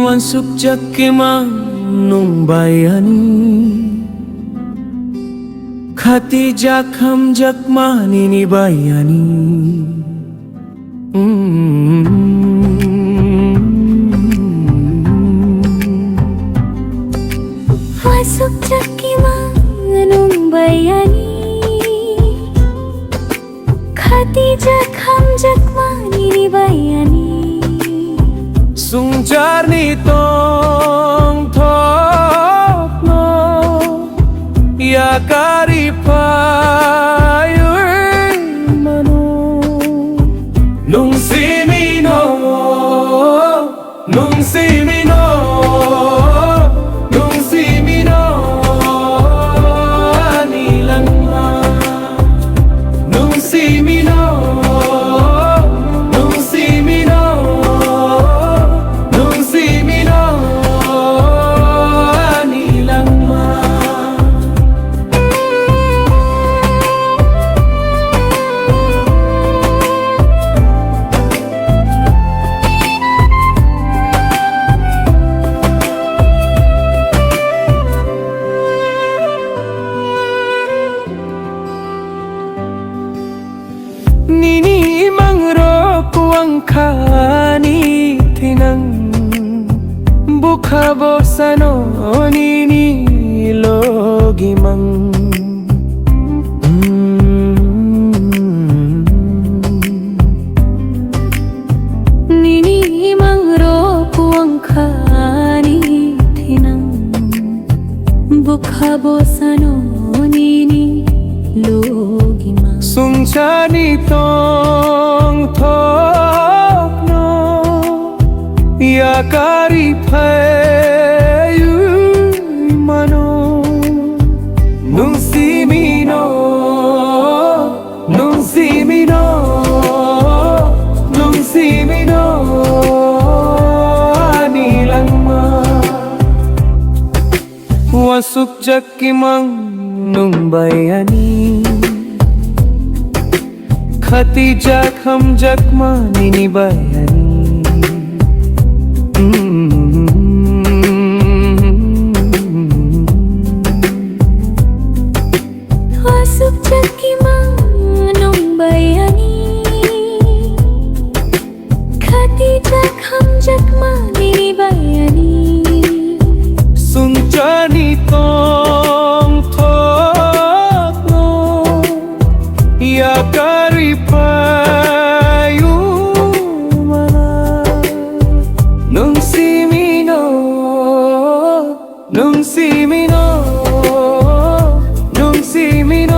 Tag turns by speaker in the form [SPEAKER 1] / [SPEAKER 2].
[SPEAKER 1] วันสุขจากกิมังนุ่งใบอันkhati jakham jakmani ni bayani
[SPEAKER 2] Wasuk jakimanung bayani khati jakham jakmani ni bayani
[SPEAKER 1] sungjar ni tong thok no ya kari payur mano nung simino nung simino nung simino anilang ma nung simino nung simino nung simino anilang ma Nini mangro kuang khani thinang bukha bosano nini logi mang
[SPEAKER 2] Nini mangro kuang khani thinang bukha bosano nini logi ma
[SPEAKER 1] sungchani tong thok no ya kari phayu mano nung simino nung simino nung simino anilang ma wasuk jakimang nung bayani khati jakham jakmani ni bayani
[SPEAKER 2] Wasuk jakimanung bayani khati jakham jakmani ni bayani
[SPEAKER 1] sungchani tong thok no ya kari payu mana nung simino nung simino nung simino